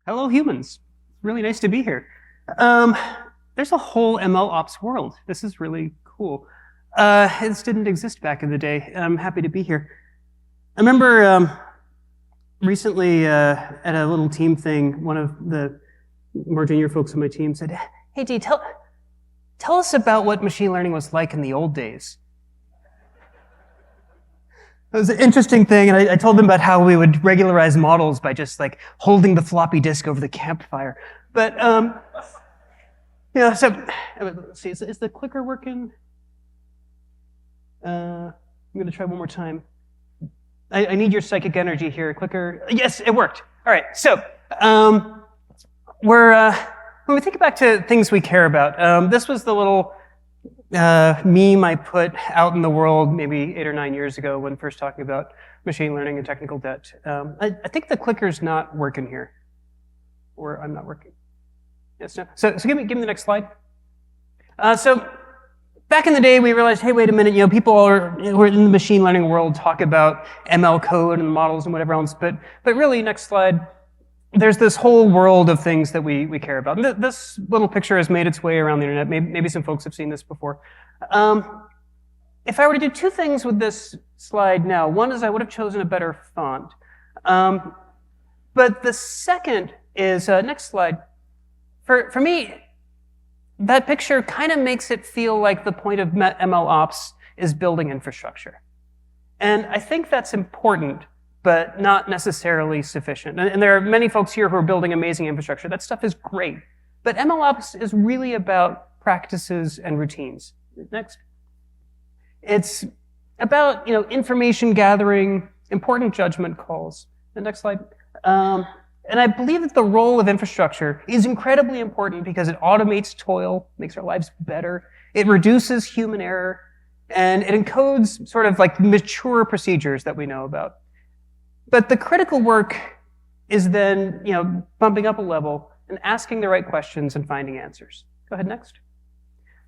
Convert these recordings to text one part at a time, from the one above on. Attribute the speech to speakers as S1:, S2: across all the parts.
S1: Hello, humans. It's really nice to be here. There's a whole ML ops world. This is really cool. This didn't exist back in the day. I'm happy to be here. I remember recently at a little team thing, one of the more junior folks on my team said, "Hey, Dee, tell us about what machine learning was like in the old days." It was an interesting thing, and I told them about how we would regularize models by just like holding the floppy disk over the campfire. But so let's see, is the clicker working? I'm going to try one more time. I need your psychic energy here, clicker. Yes, it worked. All right, so when we think back to things we care about, this was the little meme I put out in the world maybe 8 or 9 years ago when first talking about machine learning and technical debt. I think the clicker's not working here, or I'm not working. Yes, no. So give me the next slide. So back in the day, we realized, hey, wait a minute, people who are in the machine learning world talk about ML code and models and whatever else, but really, next slide. There's this whole world of things that we care about. And this little picture has made its way around the internet. Maybe some folks have seen this before. If I were to do two things with this slide now, one is I would have chosen a better font. But the second is, next slide. For me, that picture kind of makes it feel like the point of ML ops is building infrastructure. And I think that's important, but not necessarily sufficient. And there are many folks here who are building amazing infrastructure. That stuff is great. But MLOps is really about practices and routines. Next. It's about information gathering, important judgment calls. The next slide. And I believe that the role of infrastructure is incredibly important because it automates toil, makes our lives better, it reduces human error, and it encodes sort of like mature procedures that we know about. But the critical work is then, bumping up a level and asking the right questions and finding answers. Go ahead, next.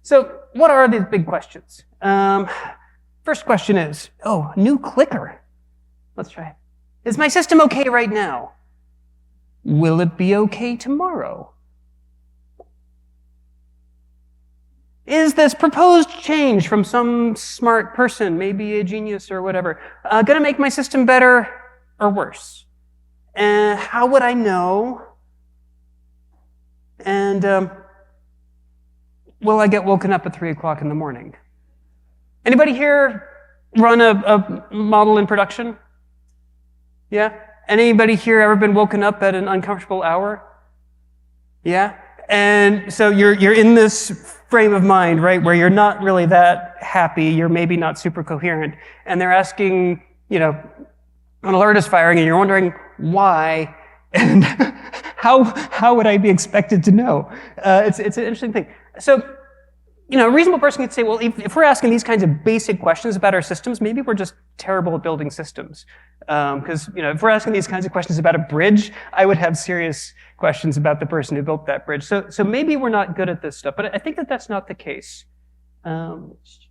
S1: So what are these big questions? First question is, new clicker. Let's try it. Is my system okay right now? Will it be okay tomorrow? Is this proposed change from some smart person, maybe a genius or whatever, going to make my system better or worse? And how would I know? And will I get woken up at 3 o'clock in the morning? Anybody here run a model in production? Yeah? Anybody here ever been woken up at an uncomfortable hour? Yeah? And so you're in this frame of mind, right, where you're not really that happy, you're maybe not super coherent, and they're asking, an alert is firing, and you're wondering why, and how would I be expected to know? It's an interesting thing. So, a reasonable person could say, well, if we're asking these kinds of basic questions about our systems, maybe we're just terrible at building systems. Because, if we're asking these kinds of questions about a bridge, I would have serious questions about the person who built that bridge. So maybe we're not good at this stuff, but I think that that's not the case. Next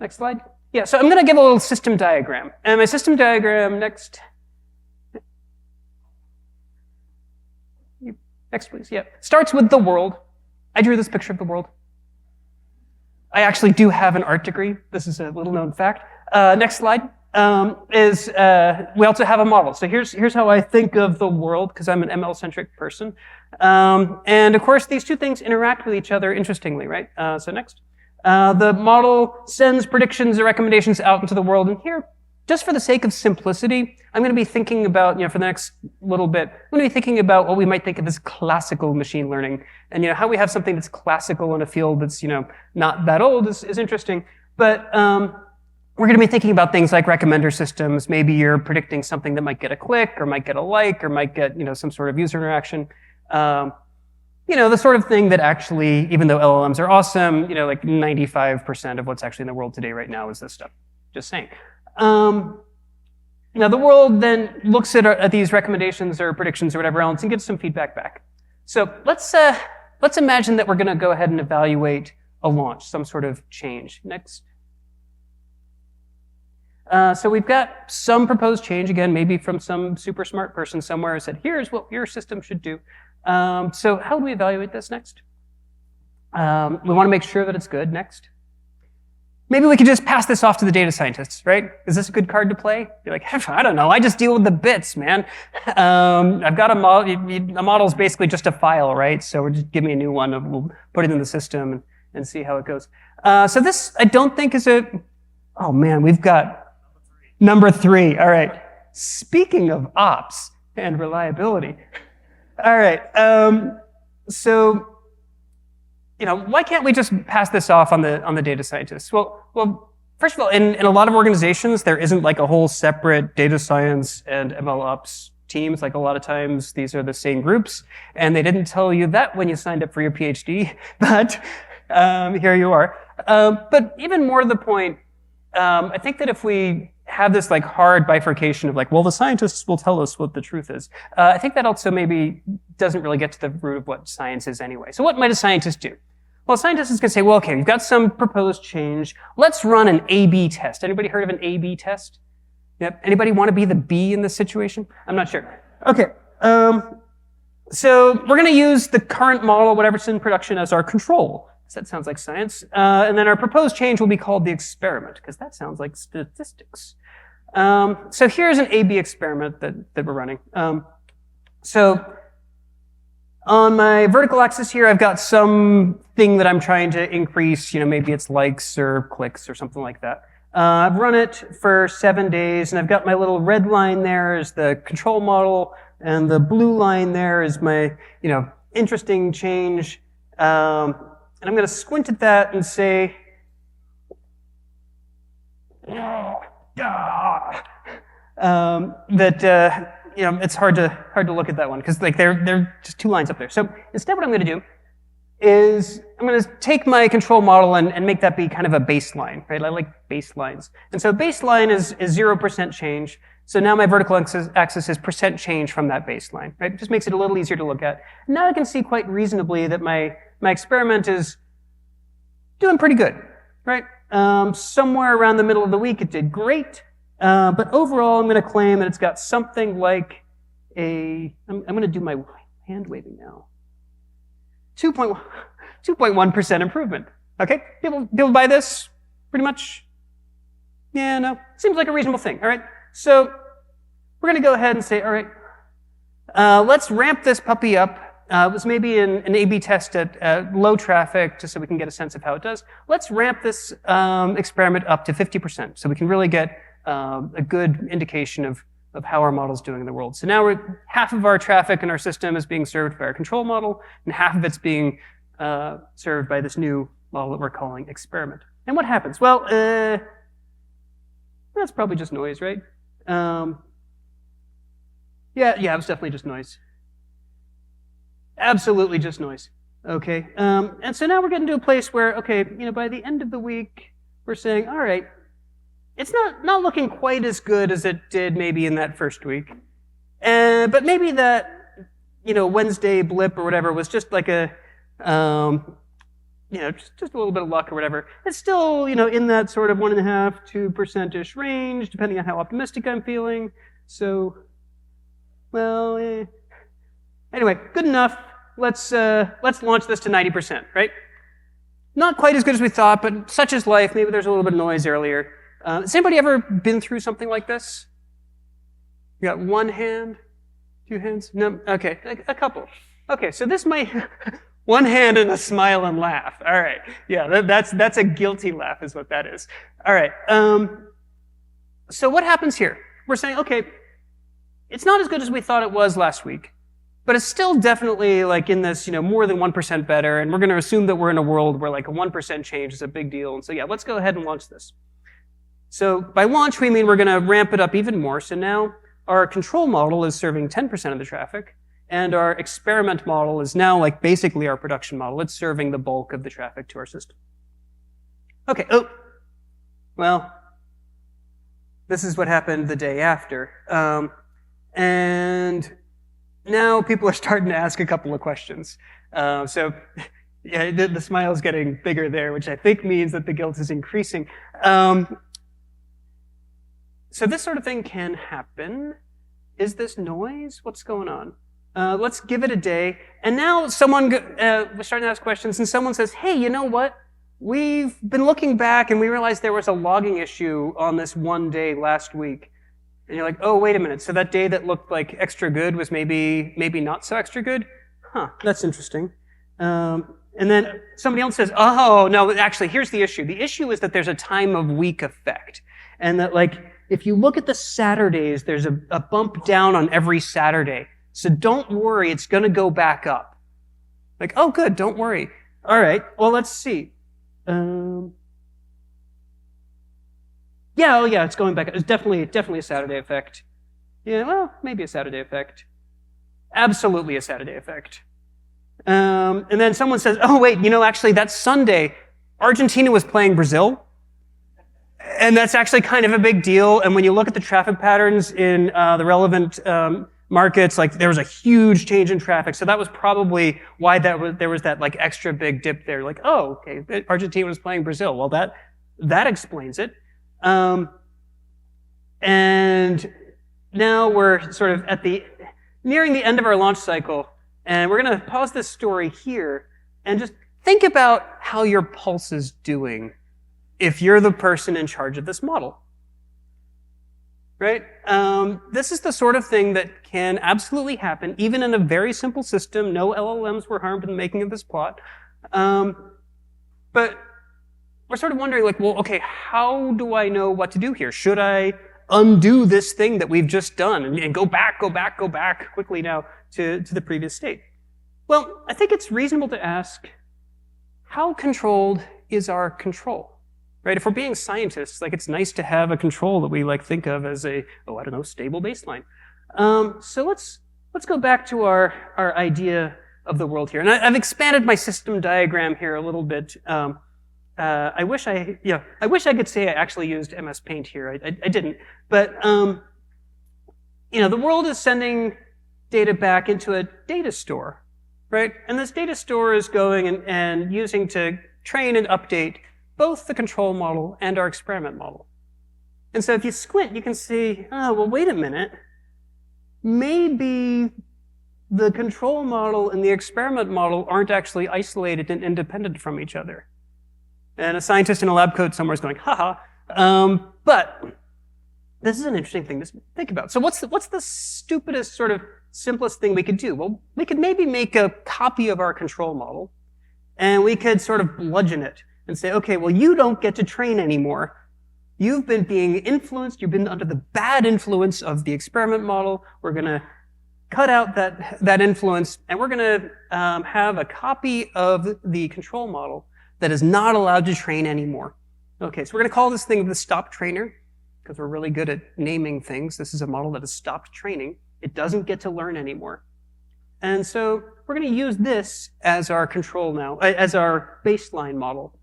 S1: slide. Yeah, so I'm going to give a little system diagram. And my system diagram, next. Next, please. Yeah. Starts with the world. I drew this picture of the world. I actually do have an art degree. This is a little known fact. Next slide is we also have a model. So here's how I think of the world, because I'm an ML-centric person. And of course, these two things interact with each other interestingly, right? So next. The model sends predictions or recommendations out into the world. And here, just for the sake of simplicity, I'm going to be thinking about, for the next little bit, I'm going to be thinking about what we might think of as classical machine learning. And, how we have something that's classical in a field that's, not that old is interesting. But we're going to be thinking about things like recommender systems. Maybe you're predicting something that might get a click or might get a like or might get, some sort of user interaction. The sort of thing that actually, even though LLMs are awesome, like 95% of what's actually in the world today right now is this stuff. Just saying. Now the world then looks at these recommendations or predictions or whatever else and gives some feedback back. So let's imagine that we're going to go ahead and evaluate a launch, some sort of change. Next. So we've got some proposed change, again, maybe from some super smart person somewhere who said, here's what your system should do. So how do we evaluate this next? We want to make sure that it's good next. Maybe we could just pass this off to the data scientists, right? Is this a good card to play? You're like, I don't know, I just deal with the bits, man. I've got a model, a model's basically just a file, right? So just give me a new one, and we'll put it in the system and see how it goes. So this, I don't think is a, oh man, we've got number 3, all right. Speaking of ops and reliability, all right, so, you know, why can't we just pass this off on the data scientists? Well, first of all, in a lot of organizations, there isn't like a whole separate data science and ML ops teams. Like a lot of times, these are the same groups, and they didn't tell you that when you signed up for your PhD, but here you are. But even more to the point, I think that if we have this like hard bifurcation of like, well, the scientists will tell us what the truth is, I think that also maybe doesn't really get to the root of what science is anyway. So what might a scientist do? Well, a scientist is going to say, well, okay, we've got some proposed change. Let's run an A/B test. Anybody heard of an A/B test? Yep. Anybody want to be the B in this situation? I'm not sure. Okay. So we're going to use the current model, whatever's in production, as our control. So that sounds like science. And then our proposed change will be called the experiment, because that sounds like statistics. So here's an A/B experiment that we're running. So on my vertical axis here, I've got something that I'm trying to increase. You know, maybe it's likes or clicks or something like that. I've run it for 7 days, and I've got my little red line there is the control model, and the blue line there is my, you know, interesting change. And I'm going to squint at that and say, that you know, it's hard to look at that one because like they're just 2 lines up there. So instead, what I'm going to do is I'm going to take my control model and make that be kind of a baseline, right? I like baselines, and so baseline is 0% change. So now my vertical axis is percent change from that baseline, right? It just makes it a little easier to look at. And now I can see quite reasonably that my experiment is doing pretty good, right? Somewhere around the middle of the week, it did great. But overall, I'm going to claim that it's got something like I'm going to do my hand waving now. 2.1% improvement. Okay, people buy this pretty much. Yeah, no, seems like a reasonable thing. All right, so we're going to go ahead and say, all right, let's ramp this puppy up. It was maybe an A/B test at low traffic, just so we can get a sense of how it does. Let's ramp this experiment up to 50%, so we can really get a good indication of how our model's doing in the world. So now half of our traffic in our system is being served by our control model, and half of it's being served by this new model that we're calling experiment. And what happens? Well, that's probably just noise, right? Yeah, it was definitely just noise. Absolutely just noise. Okay, and so now we're getting to a place where, okay, you know, by the end of the week, we're saying, all right, it's not looking quite as good as it did maybe in that first week. But maybe that, you know, Wednesday blip or whatever was just like a, you know, just a little bit of luck or whatever. It's still, you know, in that sort of 1.5% to 2%-ish range, depending on how optimistic I'm feeling. So, well, anyway, good enough. Let's launch this to 90%, right? Not quite as good as we thought, but such is life. Maybe there's a little bit of noise earlier. Has anybody ever been through something like this? You got 1 hand, 2 hands? No? Okay, a couple. Okay, so this might, 1 hand and a smile and laugh. All right, yeah, that's a guilty laugh is what that is. All right, so what happens here? We're saying, okay, it's not as good as we thought it was last week, but it's still definitely like in this, you know, more than 1% better, and we're going to assume that we're in a world where like a 1% change is a big deal, and so yeah, let's go ahead and launch this. So by launch, we mean we're going to ramp it up even more. So now our control model is serving 10% of the traffic, and our experiment model is now like basically our production model. It's serving the bulk of the traffic to our system. Okay, oh, well, this is what happened the day after. And now people are starting to ask a couple of questions. So yeah, the smile is getting bigger there, which I think means that the guilt is increasing. So this sort of thing can happen. Is this noise? What's going on? Let's give it a day. And now we're starting to ask questions, and someone says, hey, you know what? We've been looking back, and we realized there was a logging issue on this one day last week. And you're like, oh, wait a minute. So that day that looked like extra good was maybe not so extra good? Huh, that's interesting. And then somebody else says, oh, no, actually, here's the issue. The issue is that there's a time of week effect. And that, like, if you look at the Saturdays, there's a bump down on every Saturday. So don't worry, it's going to go back up. Like, oh, good, don't worry. All right, well, let's see. Yeah, it's going back. It's definitely a Saturday effect. Yeah, well, maybe a Saturday effect. Absolutely a Saturday effect. And then someone says, oh, wait, actually, that Sunday, Argentina was playing Brazil. And that's actually kind of a big deal. And when you look at the traffic patterns in the relevant markets, like there was a huge change in traffic. So that was probably why there was that like extra big dip there. Like, oh, okay, Argentina was playing Brazil. Well, that explains it. And now we're sort of nearing the end of our launch cycle. And we're going to pause this story here and just think about how your pulse is doing if you're the person in charge of this model. Right? This is the sort of thing that can absolutely happen, even in a very simple system. No LLMs were harmed in the making of this plot. But we're sort of wondering, like, well, okay, how do I know what to do here? Should I undo this thing that we've just done and go back quickly now to the previous state? Well, I think it's reasonable to ask, how controlled is our control? Right? If we're being scientists, like it's nice to have a control that we like think of as a, stable baseline. So let's go back to our idea of the world here. And I've expanded my system diagram here a little bit. I wish I could say I actually used MS Paint here. I didn't. But the world is sending data back into a data store, right? And this data store is going and using to train and update both the control model and our experiment model. And so if you squint, you can see, oh, well, wait a minute. Maybe the control model and the experiment model aren't actually isolated and independent from each other. And a scientist in a lab coat somewhere is going, haha. But this is an interesting thing to think about. So what's the stupidest, sort of simplest thing we could do? Well, we could maybe make a copy of our control model, and we could sort of bludgeon it and say, okay, well, you don't get to train anymore. You've been being influenced. You've been under the bad influence of the experiment model. We're going to cut out that influence, and we're going to have a copy of the control model that is not allowed to train anymore. Okay, so we're going to call this thing the stop trainer, because we're really good at naming things. This is a model that has stopped training. It doesn't get to learn anymore. And so we're going to use this as our control now, as our baseline model.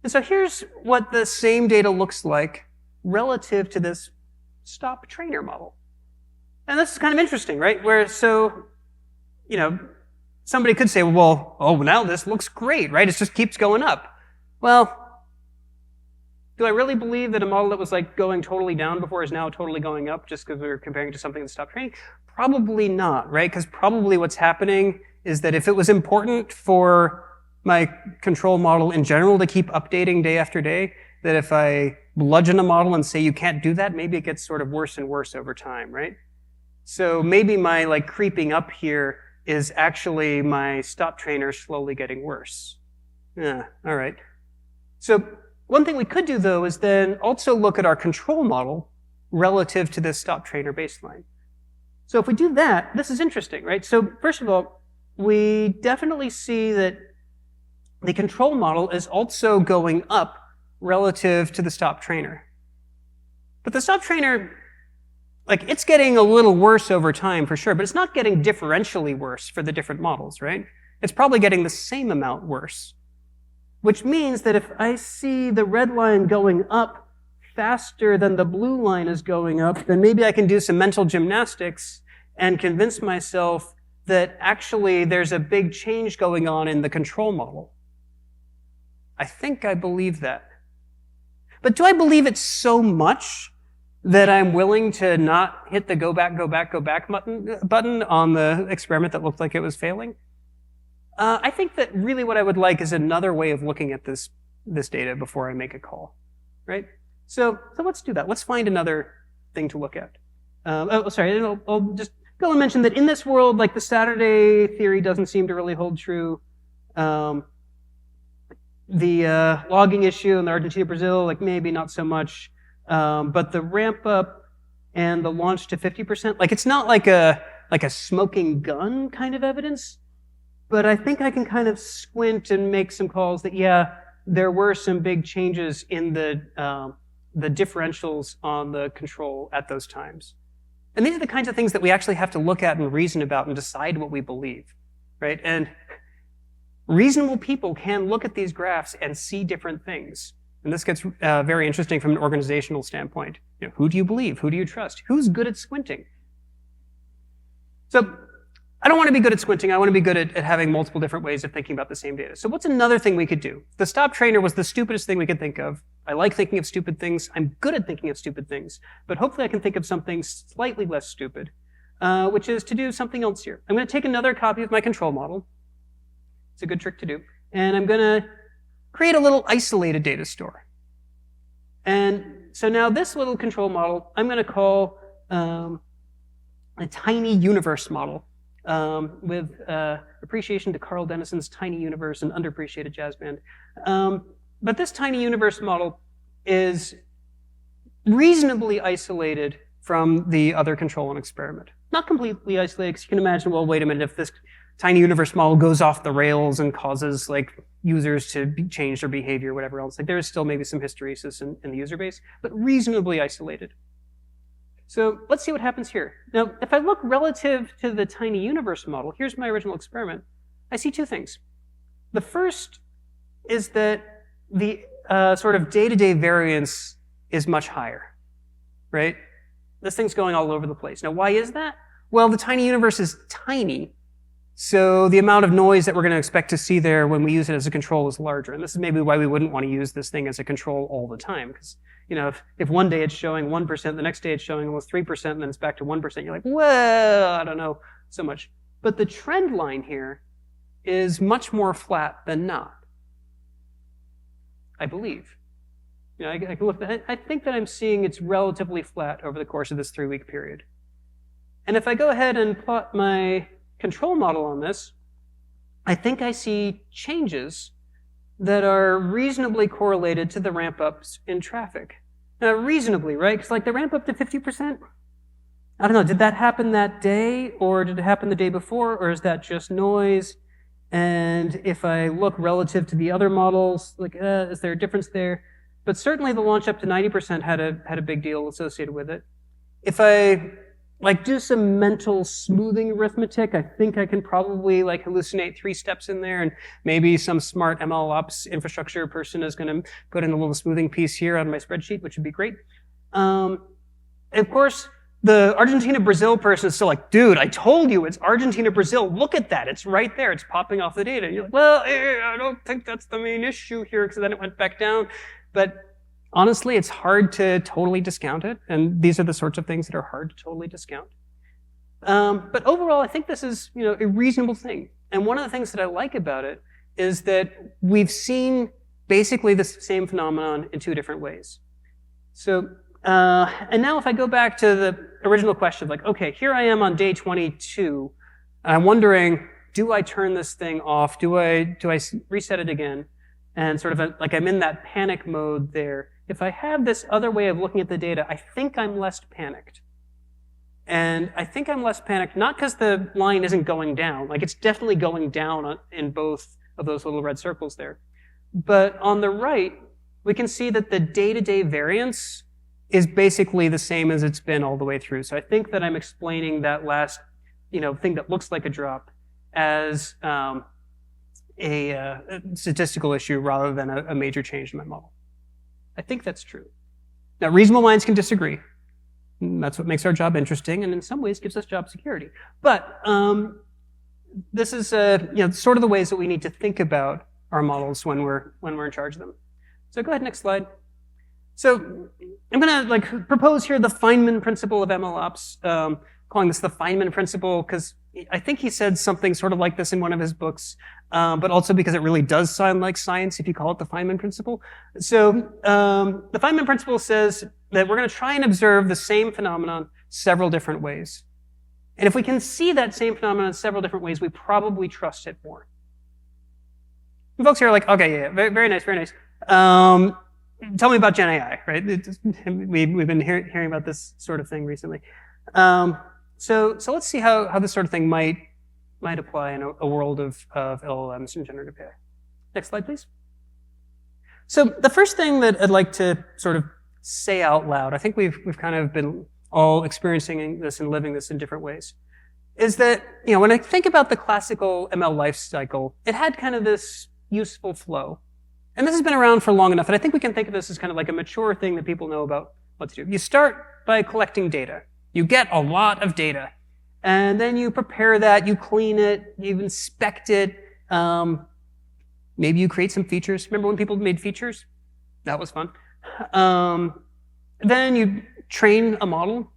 S1: And so here's what the same data looks like relative to this stop trainer model. And this is kind of interesting, right? Somebody could say, well, oh, now this looks great, right? It just keeps going up. Well, do I really believe that a model that was like going totally down before is now totally going up just because we were comparing it to something that stopped training? Probably not, right? Because probably what's happening is that if it was important for my control model in general to keep updating day after day, that if I bludgeon a model and say you can't do that, maybe it gets sort of worse and worse over time, right? So maybe my like creeping up here is actually my stop trainer slowly getting worse. Yeah, all right. So one thing we could do, though, is then also look at our control model relative to this stop trainer baseline. So if we do that, this is interesting, right? So first of all, we definitely see that the control model is also going up relative to the stop trainer. But the stop trainer, like, it's getting a little worse over time for sure, but it's not getting differentially worse for the different models, right? It's probably getting the same amount worse. Which means that if I see the red line going up faster than the blue line is going up, then maybe I can do some mental gymnastics and convince myself that actually there's a big change going on in the control model. I think I believe that. But do I believe it so much that I'm willing to not hit the go back button on the experiment that looked like it was failing. I think that really what I would like is another way of looking at this data before I make a call, right? So let's do that. Let's find another thing to look at. I'll just go and mention that in this world, like the Saturday theory doesn't seem to really hold true. The logging issue in the Argentina-Brazil, like maybe not so much. But the ramp up and the launch to 50%, like it's not like a smoking gun kind of evidence, but I think I can kind of squint and make some calls that, yeah, there were some big changes in the differentials on the control at those times. And these are the kinds of things that we actually have to look at and reason about and decide what we believe, right? And reasonable people can look at these graphs and see different things. And this gets very interesting from an organizational standpoint. You know, who do you believe? Who do you trust? Who's good at squinting? So I don't want to be good at squinting. I want to be good at having multiple different ways of thinking about the same data. So what's another thing we could do? The stop trainer was the stupidest thing we could think of. I like thinking of stupid things. I'm good at thinking of stupid things. But hopefully I can think of something slightly less stupid, which is to do something else here. I'm going to take another copy of my control model. It's a good trick to do. And I'm going to create a little isolated data store. And so now this little control model, I'm going to call a tiny universe model with appreciation to Carl Denison's Tiny Universe and underappreciated jazz band. But this tiny universe model is reasonably isolated from the other control and experiment. Not completely isolated, because you can imagine, well, wait a minute, if this tiny universe model goes off the rails and causes like users to change their behavior or whatever else, like there is still maybe some hysteresis in the user base, but reasonably isolated. So let's see what happens here. Now, if I look relative to the tiny universe model, here's my original experiment, I see two things. The first is that the sort of day-to-day variance is much higher, right? This thing's going all over the place. Now, why is that? Well, the tiny universe is tiny, so the amount of noise that we're going to expect to see there when we use it as a control is larger. And this is maybe why we wouldn't want to use this thing as a control all the time. Because, you know, if one day it's showing 1%, the next day it's showing almost 3%, and then it's back to 1%, you're like, well, I don't know so much. But the trend line here is much more flat than not, I believe. You know, I can look at, I think that I'm seeing it's relatively flat over the course of this 3-week period. And if I go ahead and plot my control model on this, I think I see changes that are reasonably correlated to the ramp-ups in traffic. Now, reasonably, right? Because like the ramp up to 50%, I don't know, did that happen that day, or did it happen the day before, or is that just noise? And if I look relative to the other models, like, is there a difference there? But certainly the launch up to 90% had a big deal associated with it. If I like do some mental smoothing arithmetic, I think I can probably like hallucinate 3 steps in there, and maybe some smart MLOps infrastructure person is going to put in a little smoothing piece here on my spreadsheet, which would be great. Of course, the Argentina-Brazil person is still like, dude, I told you it's Argentina-Brazil. Look at that. It's right there. It's popping off the data. And you're like, well, I don't think that's the main issue here, because then it went back down. But honestly, it's hard to totally discount it, and these are the sorts of things that are hard to totally discount. But overall, I think this is, you know, a reasonable thing. And one of the things that I like about it is that we've seen basically the same phenomenon in 2 different ways. So, and now if I go back to the original question, like, okay, here I am on day 22, and I'm wondering, do I turn this thing off? Do I reset it again? And sort of like I'm in that panic mode there. If I have this other way of looking at the data, I think I'm less panicked. And I think I'm less panicked, not because the line isn't going down. Like, it's definitely going down in both of those little red circles there. But on the right, we can see that the day-to-day variance is basically the same as it's been all the way through. So I think that I'm explaining that last, you know, thing that looks like a drop as a statistical issue rather than a major change in my model. I think that's true. Now, reasonable minds can disagree. That's what makes our job interesting, and in some ways gives us job security. But this is you know, sort of the ways that we need to think about our models when we're in charge of them. So go ahead, next slide. So I'm going to propose here the Feynman principle of MLOps, calling this the Feynman principle because I think he said something sort of like this in one of his books, but also because it really does sound like science if you call it the Feynman principle. So the Feynman principle says that we're going to try and observe the same phenomenon several different ways. And if we can see that same phenomenon several different ways, we probably trust it more. And folks here are like, okay, yeah, very, very nice, very nice. Tell me about Gen AI, right? We've been hearing about this sort of thing recently. So let's see how this sort of thing might apply in a world of LLMs and generative AI. Next slide, please. So the first thing that I'd like to sort of say out loud, I think we've kind of been all experiencing this and living this in different ways, is that, when I think about the classical ML life cycle, it had kind of this useful flow. And this has been around for long enough that I think we can think of this as kind of like a mature thing that people know about what to do. You start by collecting data. You get a lot of data. And then you prepare that, you clean it, you inspect it. Maybe you create some features. Remember when people made features? That was fun. Then you train a model.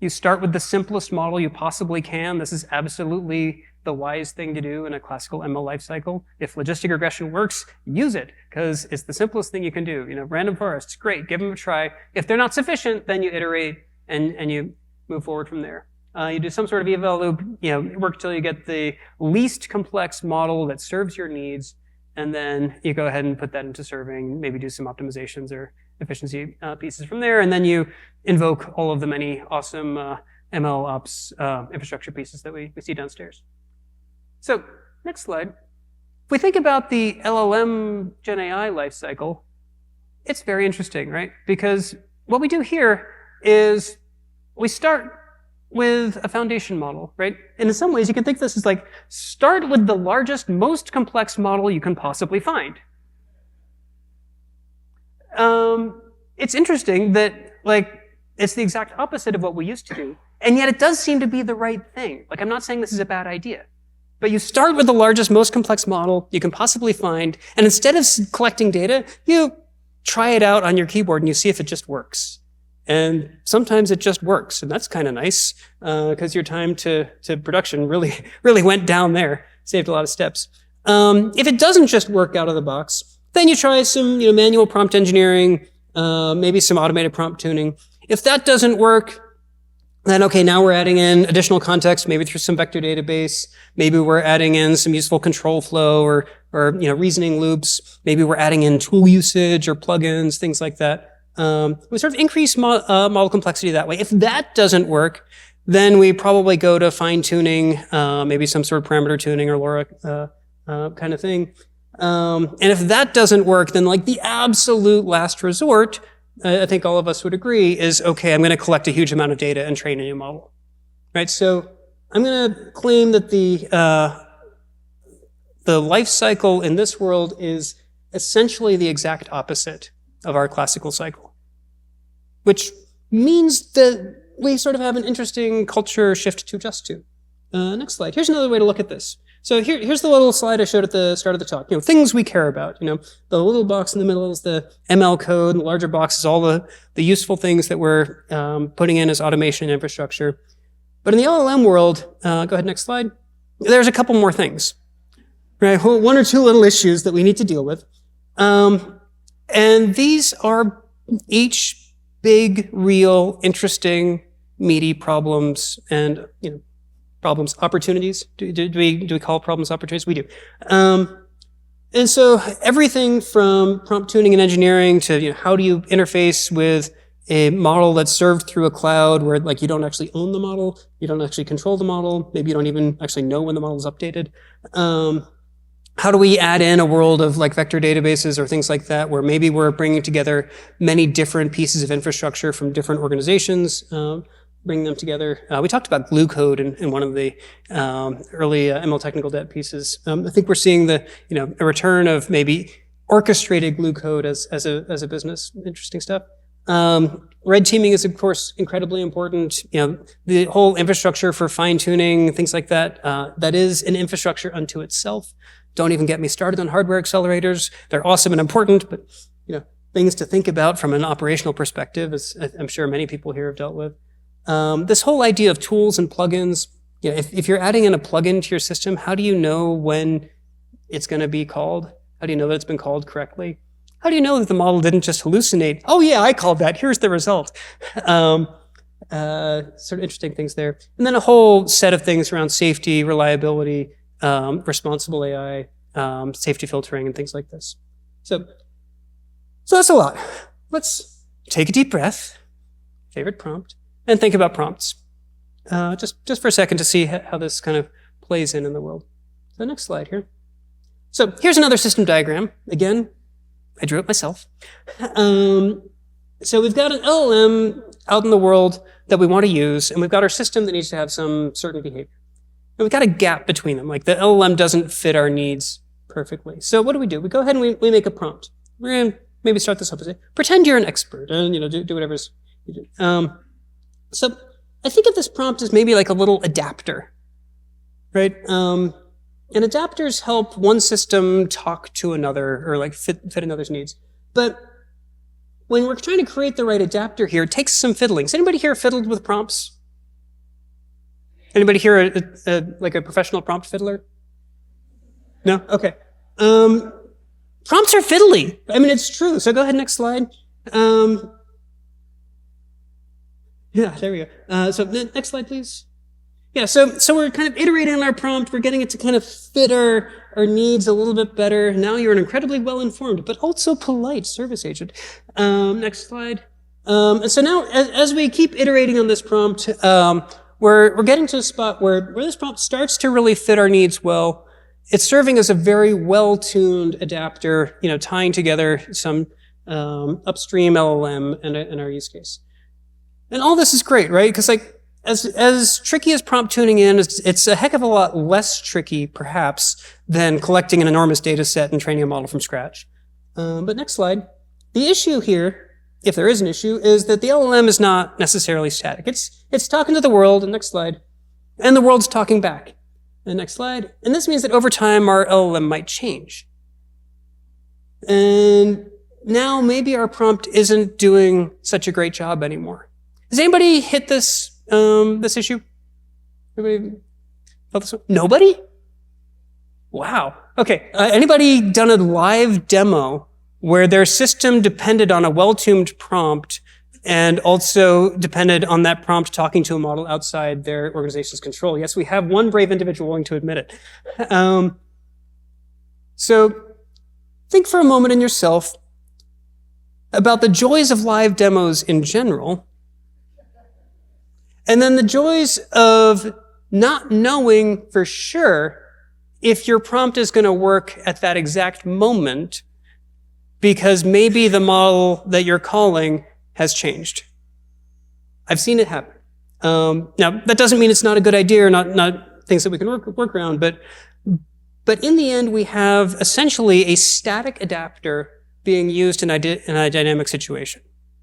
S1: You start with the simplest model you possibly can. This is absolutely the wise thing to do in a classical ML lifecycle. If logistic regression works, use it, because it's the simplest thing you can do. Random forests, great, give them a try. If they're not sufficient, then you iterate and you move forward from there. You do some sort of eval loop, work till you get the least complex model that serves your needs, and then you go ahead and put that into serving, maybe do some optimizations or efficiency pieces from there, and then you invoke all of the many awesome ML ops infrastructure pieces that we see downstairs. So, next slide. If we think about the LLM Gen AI lifecycle, it's very interesting, right? Because what we do here is we start with a foundation model, right? And in some ways, you can think this is like, start with the largest, most complex model you can possibly find. It's interesting that, it's the exact opposite of what we used to do, and yet it does seem to be the right thing. I'm not saying this is a bad idea. But you start with the largest, most complex model you can possibly find, and instead of collecting data, you try it out on your keyboard and you see if it just works. And sometimes it just works, and that's kind of nice, because your time to production really went down there, saved a lot of steps. If it doesn't just work out of the box, then you try some manual prompt engineering, maybe some automated prompt tuning. If that doesn't work, then, okay, now we're adding in additional context, maybe through some vector database. Maybe we're adding in some useful control flow or reasoning loops. Maybe we're adding in tool usage or plugins, things like that. We sort of increase model complexity that way. If that doesn't work, then we probably go to fine tuning, maybe some sort of parameter tuning or LoRa kind of thing. And if that doesn't work, then the absolute last resort, I think all of us would agree, is, okay, I'm going to collect a huge amount of data and train a new model, right? So I'm going to claim that the life cycle in this world is essentially the exact opposite of our classical cycle, which means that we sort of have an interesting culture shift to adjust to. Next slide. Here's another way to look at this. So here's the little slide I showed at the start of the talk. Things we care about. The little box in the middle is the ML code, and the larger box is all the useful things that we're putting in as automation infrastructure. But in the LLM world, go ahead, next slide. There's a couple more things, right? One or two little issues that we need to deal with. And these are each big, real, interesting, meaty problems and, problems, opportunities. Do we call problems opportunities? We do. And so everything from prompt tuning and engineering to how do you interface with a model that's served through a cloud where you don't actually own the model, you don't actually control the model, maybe you don't even actually know when the model is updated. How do we add in a world of vector databases or things like that where maybe we're bringing together many different pieces of infrastructure from different organizations, bring them together. We talked about glue code in one of the early ML technical debt pieces. I think we're seeing a return of maybe orchestrated glue code as a business. Interesting stuff. Red teaming is, of course, incredibly important. The whole infrastructure for fine tuning, things like that, that is an infrastructure unto itself. Don't even get me started on hardware accelerators. They're awesome and important, but things to think about from an operational perspective, as I'm sure many people here have dealt with. This whole idea of tools and plugins. If you're adding in a plugin to your system, how do you know when it's going to be called? How do you know that it's been called correctly? How do you know that the model didn't just hallucinate? Oh yeah, I called that. Here's the result. Sort of interesting things there. And then a whole set of things around safety, reliability, responsible AI, safety filtering, and things like this. So that's a lot. Let's take a deep breath, favorite prompt, and think about prompts. Just for a second to see how this kind of plays in the world. So next slide here. So here's another system diagram. Again, I drew it myself. So we've got an LLM out in the world that we want to use, and we've got our system that needs to have some certain behavior. And we've got a gap between them, like the LLM doesn't fit our needs perfectly. So what do? We go ahead and we make a prompt. We're going to maybe start this up as pretend you're an expert, and do whatever's you do. So I think of this prompt as maybe like a little adapter, right? And adapters help one system talk to another or like fit another's needs. But when we're trying to create the right adapter here, it takes some fiddling. Has anybody here fiddled with prompts? Anybody here like a professional prompt fiddler? No? Okay. Prompts are fiddly. I mean, it's true. So go ahead, next slide. Yeah, there we go. So next slide, please. Yeah, so we're kind of iterating on our prompt. We're getting it to kind of fit our needs a little bit better. Now you're an incredibly well-informed, but also polite service agent. Next slide. And so now, as we keep iterating on this prompt, we're getting to a spot where this prompt starts to really fit our needs well. It's serving as a very well-tuned adapter, tying together some upstream LLM and our use case. And all this is great, right? Because as tricky as prompt tuning is, it's a heck of a lot less tricky, perhaps, than collecting an enormous data set and training a model from scratch. But next slide. The issue here, if there is an issue, is that the LLM is not necessarily static. It's talking to the world, and next slide, and the world's talking back. And next slide. And this means that over time, our LLM might change. And now maybe our prompt isn't doing such a great job anymore. Has anybody hit this issue? Anybody felt this one? Nobody? Wow. Okay. Anybody done a live demo where their system depended on a well-tuned prompt and also depended on that prompt talking to a model outside their organization's control? Yes, we have one brave individual willing to admit it. So think for a moment in yourself about the joys of live demos in general, and then the joys of not knowing for sure if your prompt is going to work at that exact moment because maybe the model that you're calling has changed. I've seen it happen. Now, that doesn't mean it's not a good idea or not things that we can work around, but in the end, we have essentially a static adapter being used in a dynamic situation.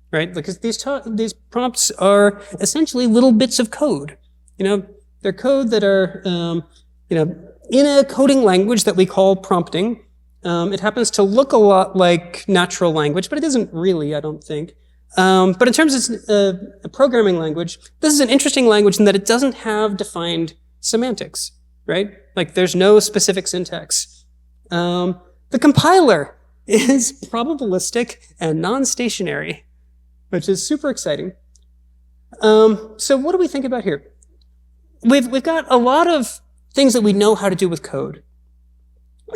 S1: Right? Because these prompts are essentially little bits of code. They're code that are, in a coding language that we call prompting. It happens to look a lot like natural language, but it isn't really, I don't think. But in terms of a programming language, this is an interesting language in that it doesn't have defined semantics, right? Like there's no specific syntax. The compiler is probabilistic and non-stationary, which is super exciting. So what do we think about here? We've got a lot of things that we know how to do with code.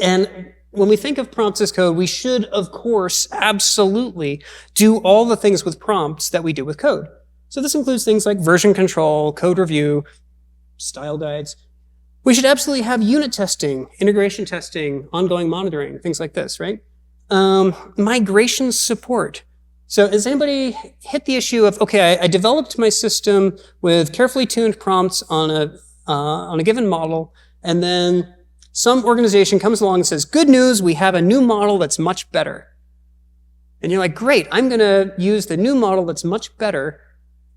S1: And when we think of prompts as code, we should, of course, absolutely do all the things with prompts that we do with code. So this includes things like version control, code review, style guides. We should absolutely have unit testing, integration testing, ongoing monitoring, things like this, right? Migration support. So has anybody hit the issue of, okay, I developed my system with carefully tuned prompts on a given model, and then some organization comes along and says, good news, we have a new model that's much better. And you're like, great, I'm going to use the new model that's much better,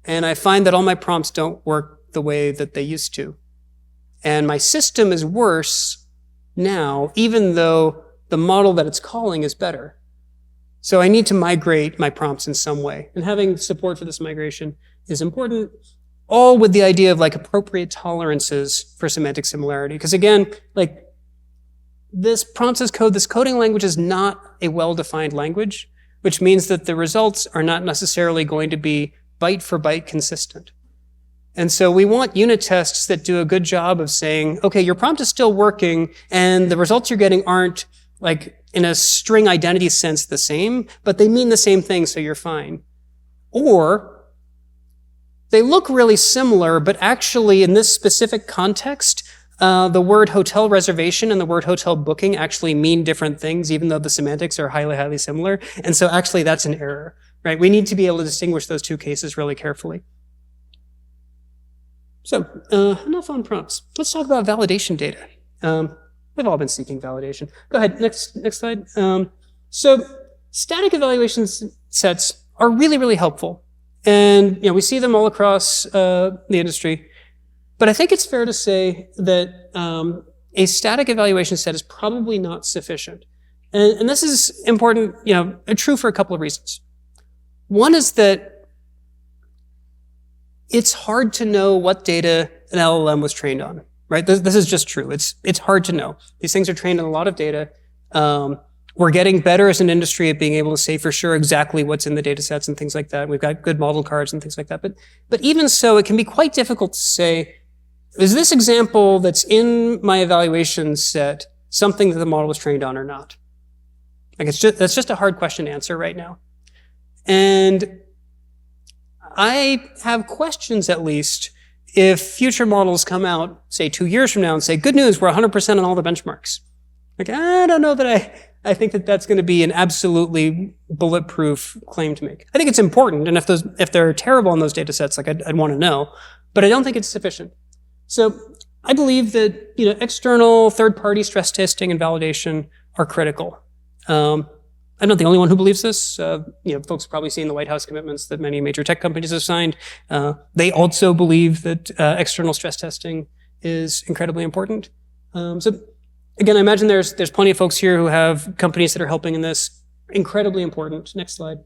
S1: and I find that all my prompts don't work the way that they used to. And my system is worse now, even though the model that it's calling is better. So I need to migrate my prompts in some way. And having support for this migration is important, all with the idea of like appropriate tolerances for semantic similarity. Because again, like this prompts as code, this coding language is not a well-defined language, which means that the results are not necessarily going to be byte for byte consistent. And so we want unit tests that do a good job of saying, okay, your prompt is still working and the results you're getting aren't like in a string identity sense the same, but they mean the same thing, so you're fine. Or they look really similar, but actually in this specific context, the word hotel reservation and the word hotel booking actually mean different things, even though the semantics are highly, highly similar. And so actually that's an error, right? We need to be able to distinguish those two cases really carefully. So enough on prompts. Let's talk about validation data. We've all been seeking validation. Go ahead, next slide. So static evaluation sets are really, really helpful. And we see them all across the industry. But I think it's fair to say that a static evaluation set is probably not sufficient. And this is important, true for a couple of reasons. One is that it's hard to know what data an LLM was trained on, right? This is just true. It's hard to know. These things are trained on a lot of data. We're getting better as an industry at being able to say for sure exactly what's in the data sets and things like that. We've got good model cards and things like that. But even so, it can be quite difficult to say, is this example that's in my evaluation set something that the model was trained on or not? Like that's just a hard question to answer right now. And I have questions, at least, if future models come out, say 2 years from now and say, good news, we're 100% on all the benchmarks. Like, I don't know that I think that that's going to be an absolutely bulletproof claim to make. I think it's important, and if they're terrible on those data sets, like I'd want to know, but I don't think it's sufficient. So I believe that external third-party stress testing and validation are critical. I'm not the only one who believes this. Folks have probably seen the White House commitments that many major tech companies have signed. They also believe that external stress testing is incredibly important. So again, I imagine there's plenty of folks here who have companies that are helping in this. Incredibly important. Next slide.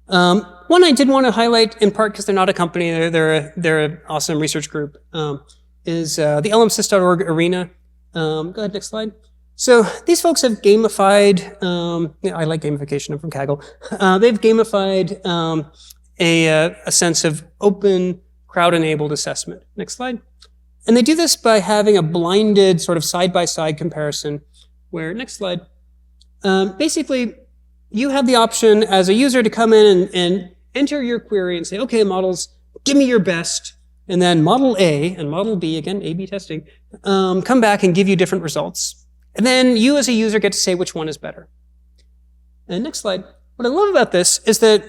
S1: One I did want to highlight, in part because they're not a company, they're an awesome research group, is the LLMsys.org arena. Go ahead, next slide. So these folks have gamified, I like gamification, I'm from Kaggle. They've gamified a sense of open, crowd-enabled assessment. Next slide. And they do this by having a blinded sort of side-by-side comparison where, next slide, basically you have the option as a user to come in and enter your query and say, okay, models, give me your best. And then model A and model B, again, A/B testing, come back and give you different results. And then you as a user get to say which one is better. And next slide. What I love about this is that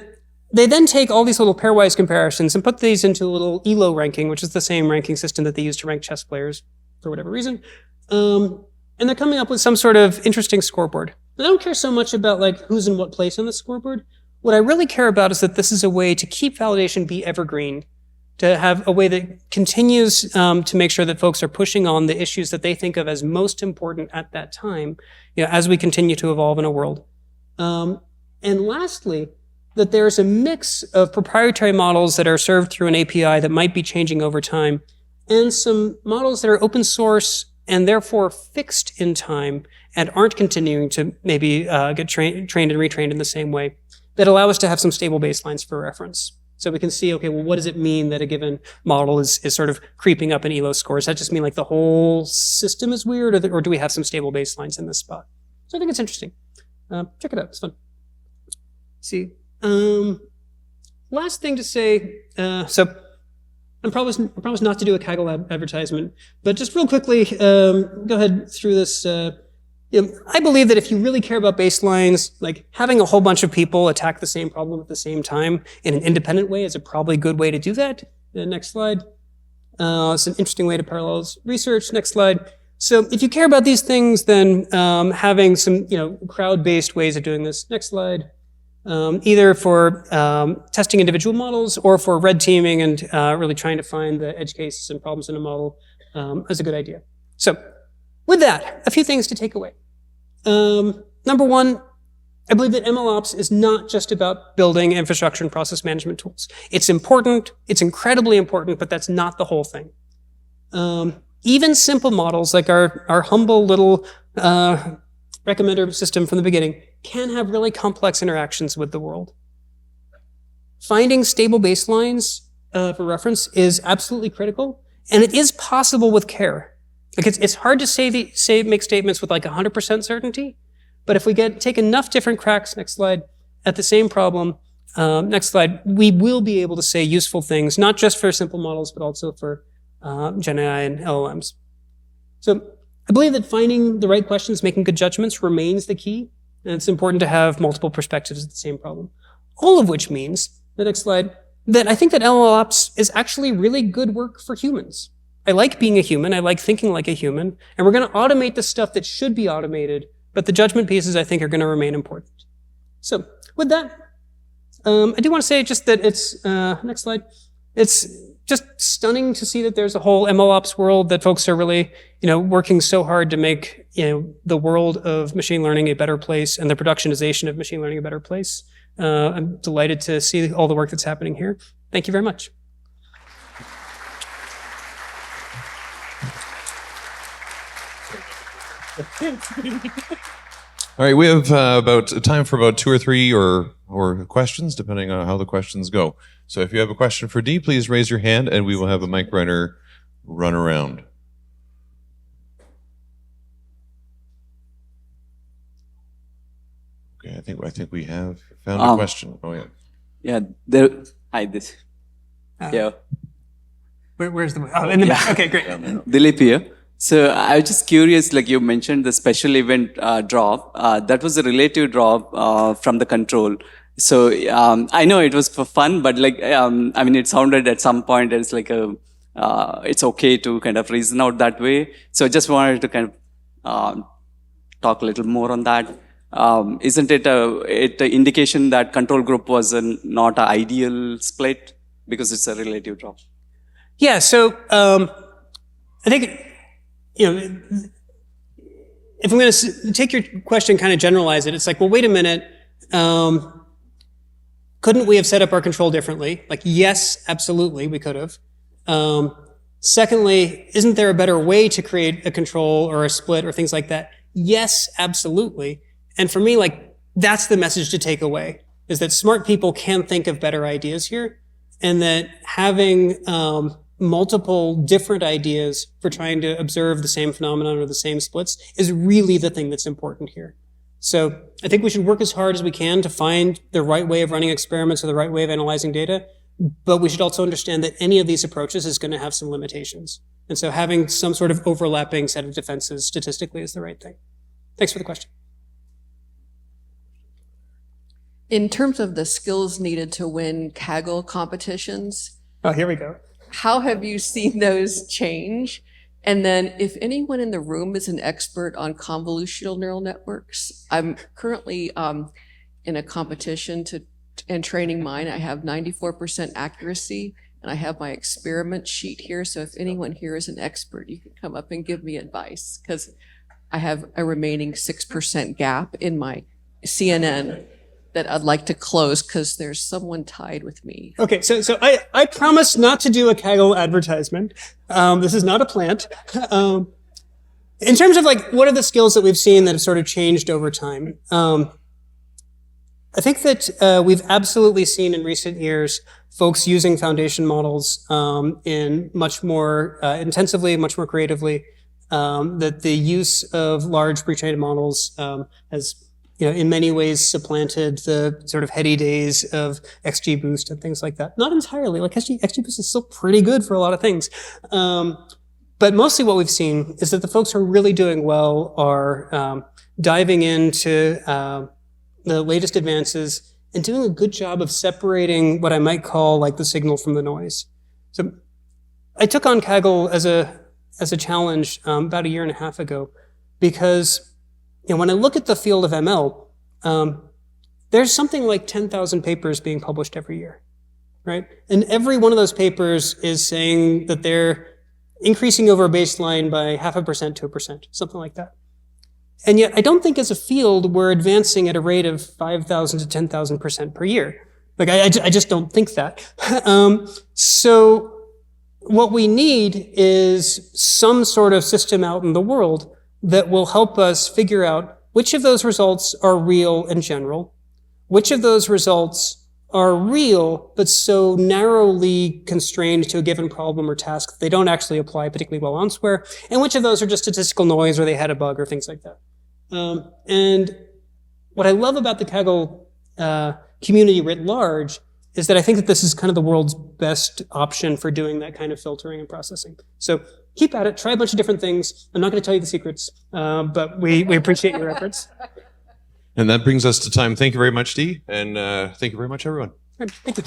S1: they then take all these little pairwise comparisons and put these into a little ELO ranking, which is the same ranking system that they use to rank chess players for whatever reason. And they're coming up with some sort of interesting scoreboard. But I don't care so much about like who's in what place on the scoreboard. What I really care about is that this is a way to keep validation be evergreen, to have a way that continues to make sure that folks are pushing on the issues that they think of as most important at that time, as we continue to evolve in a world. And lastly, that there's a mix of proprietary models that are served through an API that might be changing over time, and some models that are open source and therefore fixed in time and aren't continuing to maybe get trained and retrained in the same way, that allow us to have some stable baselines for reference. So we can see, okay, well, what does it mean that a given model is sort of creeping up in ELO scores? Does that just mean like the whole system is weird, or do we have some stable baselines in this spot? So I think it's interesting. Check it out, it's fun. Let's see. Last thing to say, so I promise not to do a Kaggle advertisement, but just real quickly, go ahead through this. I believe that if you really care about baselines, like having a whole bunch of people attack the same problem at the same time in an independent way is a probably good way to do that. Next slide. It's an interesting way to parallel research. Next slide. So if you care about these things, then having some crowd-based ways of doing this. Next slide. Either for testing individual models or for red teaming and really trying to find the edge cases and problems in a model is a good idea. So with that, a few things to take away. number one, I believe that MLOps is not just about building infrastructure and process management tools. It's important, it's incredibly important, but that's not the whole thing. Even simple models like our humble little recommender system from the beginning can have really complex interactions with the world. Finding stable baselines for reference is absolutely critical, and it is possible with care. Like it's hard to make statements with like 100% certainty, but if we take enough different cracks, next slide, at the same problem, next slide, we will be able to say useful things, not just for simple models, but also for Gen AI and LLMs. So I believe that finding the right questions, making good judgments remains the key, and it's important to have multiple perspectives of the same problem. All of which means, the next slide, that I think that MLOps is actually really good work for humans. I like being a human, I like thinking like a human, and we're going to automate the stuff that should be automated, but the judgment pieces I think are going to remain important. So with that, I do want to say just that it's, next slide, it's just stunning to see that there's a whole MLOps world, that folks are really, working so hard to make, the world of machine learning a better place and the productionization of machine learning a better place. I'm delighted to see all the work that's happening here. Thank you very much.
S2: All right, we have about time for about 2 or 3 or questions, depending on how the questions go. So if you have a question for Dee, please raise your hand, and we will have a mic runner run around. Okay, I think we have found a question. Oh yeah.
S3: Yeah. There. Hi. This. Yeah.
S1: Where's the? Oh, in the back. Okay, great.
S3: Dilip here. So I was just curious, like you mentioned the special event drop. That was a relative drop from the control. So I know it was for fun, but like it sounded at some point it's like it's okay to kind of reason out that way. So I just wanted to kind of talk a little more on that. Isn't it an indication that control group was not an ideal split because it's a relative drop?
S1: Yeah. So I think. If I'm going to take your question, kind of generalize it, it's like, well, wait a minute. Couldn't we have set up our control differently? Like, yes, absolutely, we could have. Secondly, isn't there a better way to create a control or a split or things like that? Yes, absolutely. And for me, like, that's the message to take away, is that smart people can think of better ideas here, and that having multiple different ideas for trying to observe the same phenomenon or the same splits is really the thing that's important here. So I think we should work as hard as we can to find the right way of running experiments or the right way of analyzing data, but we should also understand that any of these approaches is going to have some limitations. And so having some sort of overlapping set of defenses statistically is the right thing. Thanks for the question.
S4: In terms of the skills needed to win Kaggle competitions,
S1: oh, here we go.
S4: How have you seen those change? And then if anyone in the room is an expert on convolutional neural networks, I'm currently in a competition and training mine. I have 94% accuracy, and I have my experiment sheet here. So if anyone here is an expert, you can come up and give me advice, because I have a remaining 6% gap in my CNN that I'd like to close because there's someone tied with me.
S1: Okay, so I promise not to do a Kaggle advertisement. This is not a plant. In terms of like, what are the skills that we've seen that have sort of changed over time? I think that we've absolutely seen in recent years folks using foundation models in much more intensively, much more creatively. That the use of large pre-trained models has in many ways supplanted the sort of heady days of XGBoost and things like that. Not entirely, like XGBoost is still pretty good for a lot of things. But mostly what we've seen is that the folks who are really doing well are diving into the latest advances and doing a good job of separating what I might call like the signal from the noise. So I took on Kaggle as a challenge about 1.5 years ago, because when I look at the field of ML, there's something like 10,000 papers being published every year, right? And every one of those papers is saying that they're increasing over a baseline by 0.5% to 1%, something like that. And yet I don't think as a field we're advancing at a rate of 5,000 to 10,000% per year. Like I just don't think that. So what we need is some sort of system out in the world that will help us figure out which of those results are real in general, which of those results are real, but so narrowly constrained to a given problem or task that they don't actually apply particularly well elsewhere, and which of those are just statistical noise or they had a bug or things like that. And what I love about the Kaggle community writ large is that I think that this is kind of the world's best option for doing that kind of filtering and processing. So keep at it, try a bunch of different things. I'm not going to tell you the secrets, but we appreciate your efforts.
S2: And that brings us to time. Thank you very much, Dee, and thank you very much, everyone.
S1: Thank you.